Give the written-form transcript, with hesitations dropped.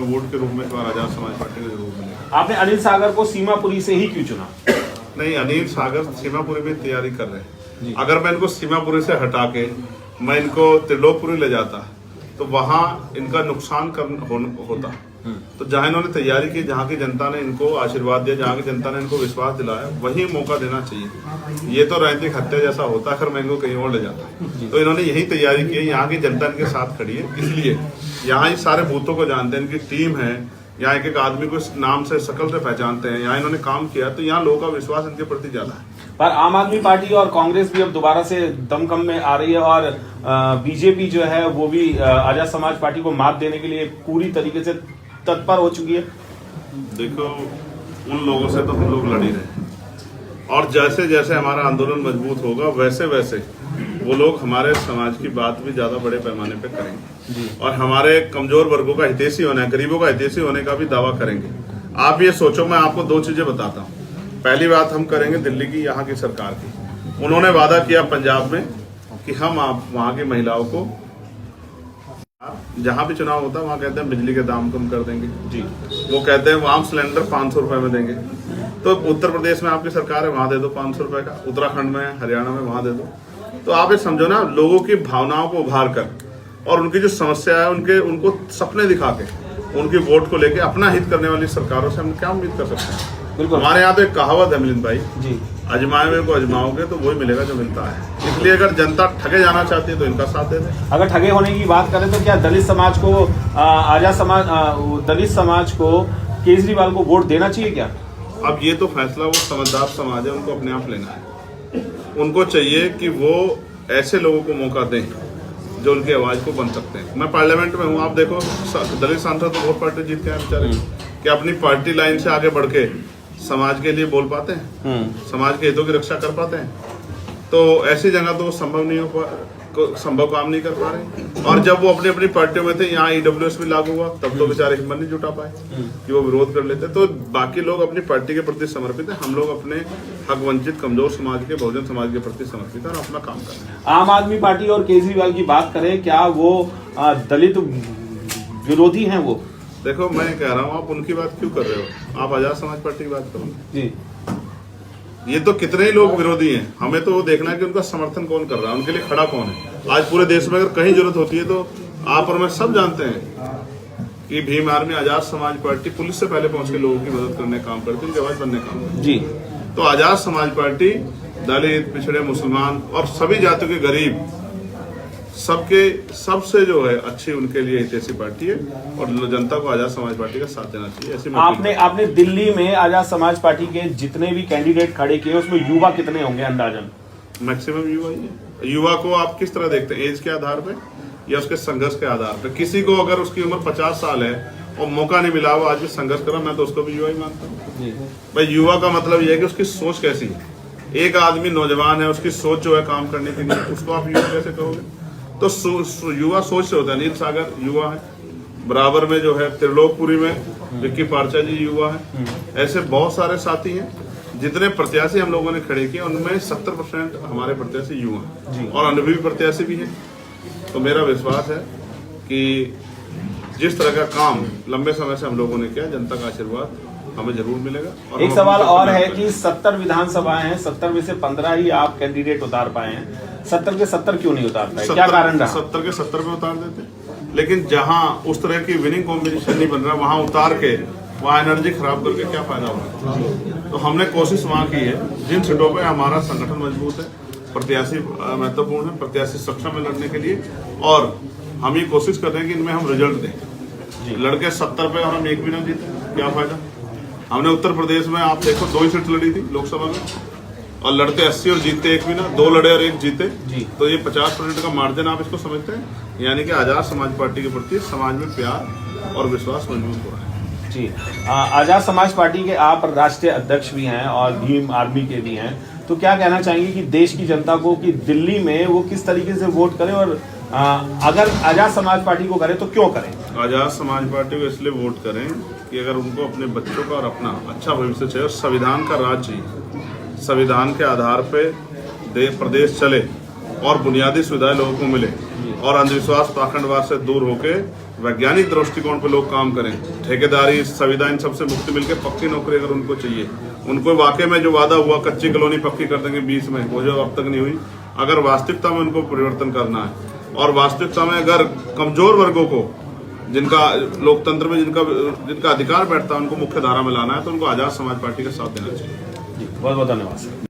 Vote के रूप में आजाद समाज पार्टी को जरूर मिलेगा। आपने अनिल सागर को सीमापुरी से ही क्यों चुना? नहीं, अनिल सागर सीमापुरी में तैयारी कर रहे हैं। अगर मैं इनको सीमापुरी से हटा के मैं इनको त्रिलोकपुरी ले जाता तो वहां इनका नुकसान होता। तो जहां इन्होंने तैयारी की, जहां की जनता ने इनको आशीर्वाद दिया, जहां की जनता ने इनको विश्वास दिलाया, वही मौका देना चाहिए। ये तो राजनीतिक हत्या जैसा होता अगर मैं इनको कहीं और ले जाता। तो इन्होंने यही तैयारी की है, यहाँ की जनता इनके साथ खड़ी है, इसलिए यहाँ ही सारे बूथों को जानते हैं, इनकी टीम है, यहाँ एक एक आदमी को नाम से शक्ल से पहचानते हैं, यहाँ इन्होंने काम किया, तो यहाँ लोगों का विश्वास इनके प्रति ज्यादा है। पर आम आदमी पार्टी और कांग्रेस भी अब दोबारा से दमखम में आ रही है और बीजेपी जो है वो भी आजाद समाज पार्टी को मात देने के लिए पूरी तरीके से तत्पर हो चुकी है। देखो, उन लोगों से तो हम लोग लड़ ही रहे हैं और जैसे जैसे हमारा आंदोलन मजबूत होगा वैसे वैसे वो लोग हमारे समाज की बात भी ज्यादा बड़े पैमाने पे करेंगे और हमारे कमजोर वर्गों का हितैषी होने, गरीबों का हितैषी होने का भी दावा करेंगे। आप ये सोचो, मैं आपको दो चीजें बताता हूँ। पहली बात हम करेंगे दिल्ली की, यहाँ की सरकार की। उन्होंने वादा किया पंजाब में कि हम आप वहाँ की महिलाओं को जहां भी चुनाव होता है वहां कहते हैं बिजली के दाम कम कर देंगे जी। वो कहते हैं वहां सिलेंडर 500 रुपए में देंगे। तो उत्तर प्रदेश में आपकी सरकार है, वहां दे दो 500 रुपए का। उत्तराखंड में, हरियाणा में वहां दे दो। तो आप ये समझो ना, लोगों की भावनाओं को उभार कर और उनकी जो समस्या है उनको सपने दिखा के उनकी वोट को लेके अपना हित करने वाली सरकारों से हम क्या उम्मीद कर सकते हैं? बिल्कुल। हमारे यहाँ तो एक कहावत है मिलिंद भाई जी, अजमाए हुए को अजमाओगे तो वही मिलेगा जो मिलता है। इसलिए अगर जनता ठगे जाना चाहती है तो इनका साथ दे दे। अगर ठगे होने की बात करें तो क्या दलित समाज को दलित समाज को केजरीवाल को वोट देना चाहिए क्या? अब ये तो फैसला वो समझदार समाज है, उनको अपने आप लेना है। उनको चाहिए कि वो ऐसे लोगों को मौका दें जो उनकी आवाज को बन सकते हैं। मैं पार्लियामेंट में हूँ, आप देखो दलित सांसद तो बहुत पार्टी जीत के आए बेचारे, कि अपनी पार्टी लाइन से आगे बढ़ के समाज के लिए बोल पाते हैं, समाज के हितों की रक्षा कर पाते हैं। तो ऐसी जगह तो संभव काम नहीं कर पा रहे। और जब वो अपनी अपनी पार्टियों में थे, यहाँ ईडब्ल्यूएस भी लागू हुआ, तब तो बेचारे हिम्मत नहीं जुटा पाए कि वो विरोध कर लेते। तो बाकी लोग अपनी पार्टी के प्रति समर्पित है, हम लोग अपने हक वंचित कमजोर समाज के, बहुजन समाज के प्रति समर्पित है और अपना काम कर रहे हैं। आम आदमी पार्टी और केजरीवाल की बात करें, क्या वो दलित विरोधी हैं? वो देखो, मैं कह रहा हूँ, आप उनकी बात क्यों कर रहे हो? आप आजाद समाज पार्टी की बात करो जी। ये तो कितने ही लोग विरोधी हैं, हमें तो वो देखना है कि उनका समर्थन कौन कर रहा है, उनके लिए खड़ा कौन है। आज पूरे देश में अगर कहीं जरूरत होती है तो आप और मैं सब जानते हैं कि Bhim army, Azad Samaj party police से पहले पहुंच के लोगों की मदद करने का काम करती है, उनकी आवाज बनने का काम करती है जी। तो आजाद समाज पार्टी दलित, पिछड़े, मुसलमान और सभी जातियों के गरीब सबके सबसे जो है अच्छी उनके लिए हितैषी पार्टी है और जनता को आजाद समाज पार्टी का साथ देना चाहिए। ऐसी आपने दिल्ली में आजाद समाज पार्टी के जितने भी कैंडिडेट खड़े किए उसमें युवा कितने होंगे अंदाजन? मैक्सिमम युवा ही है। युवा को आप किस तरह देखते हैं, एज के आधार पे या उसके संघर्ष के आधार पे? किसी को अगर उसकी उम्र 50 साल है और मौका नहीं मिला, वो आज भी संघर्ष कर रहा, मैं तो उसको भी युवा ही मानता हूँ भाई। युवा का मतलब यह है कि उसकी सोच कैसी है। एक आदमी नौजवान है, उसकी सोच जो है काम करने के लिए, उसको आप युवा कैसे कहोगे? तो युवा सोच से होता है। अनिल सागर युवा है, बराबर में जो है त्रिलोकपुरी में विक्की पार्चा जी युवा है। ऐसे बहुत सारे साथी हैं। जितने प्रत्याशी हम लोगों ने खड़े किए उनमें 70% हमारे प्रत्याशी युवा हैं और अनुभवी प्रत्याशी भी हैं। तो मेरा विश्वास है कि जिस तरह का काम लंबे समय से हम लोगों ने किया, जनता का आशीर्वाद हमें जरूर मिलेगा। और एक सवाल और है कि 70 विधानसभाएं हैं, 70 में से 15 ही आप कैंडिडेट उतार पाए हैं। 70 के 70 क्यों नहीं उतार पाए? क्या कारण रहा? 70 के 70 में उतार देते, लेकिन जहां उस तरह की विनिंग कॉम्बिनेशन नहीं बन रहा, वहां उतार के वहां एनर्जी खराब करके क्या फायदा होगा? तो हमने कोशिश वहां की है। जिन सीटों पे हमारा संगठन मजबूत है, प्रत्याशी महत्वपूर्ण है, प्रत्याशी सक्षम है लड़ने के लिए, और हम ये कोशिश कर रहे हैं कि इनमें हम रिजल्ट दें। लड़के 70 पे और हम एक भी ना जीते, क्या फायदा? हमने उत्तर प्रदेश में आप देखो 2 ही सीट लड़ी थी लोकसभा में, और लड़ते 80 और जीतते एक भी ना, 2 लड़े और 1 जीते जी। तो ये 50% का मार्जिन आप इसको समझते हैं? यानी कि आजाद समाज पार्टी के प्रति समाज में प्यार और विश्वास मजबूत हो रहा है जी। आजाद समाज पार्टी के आप राष्ट्रीय अध्यक्ष भी हैं और भीम आर्मी के भी हैं, तो क्या कहना चाहेंगे कि देश की जनता को कि दिल्ली में वो किस तरीके से वोट करें, और अगर आजाद समाज पार्टी को करें तो क्यों करें? आजाद समाज पार्टी को इसलिए वोट करें कि अगर उनको अपने बच्चों का और अपना अच्छा भविष्य चाहिए और संविधान का राज चाहिए, संविधान के आधार पे प्रदेश चले और बुनियादी सुविधाएं लोगों को मिले और अंधविश्वास पाखंडवाद से दूर होके वैज्ञानिक दृष्टिकोण पे लोग काम करें, ठेकेदारी संविदा इन सबसे मुक्ति मिलकर पक्की नौकरी अगर उनको चाहिए, उनको वाकई में जो वादा हुआ कच्ची कॉलोनी पक्की कर देंगे 20 में, वो जो अब तक नहीं हुई, अगर वास्तविकता में उनको परिवर्तन करना है और वास्तविकता में अगर कमजोर वर्गों को जिनका लोकतंत्र में जिनका अधिकार बैठता है उनको मुख्य धारा में लाना है तो उनको आजाद समाज पार्टी का साथ देना चाहिए। बहुत बहुत धन्यवाद।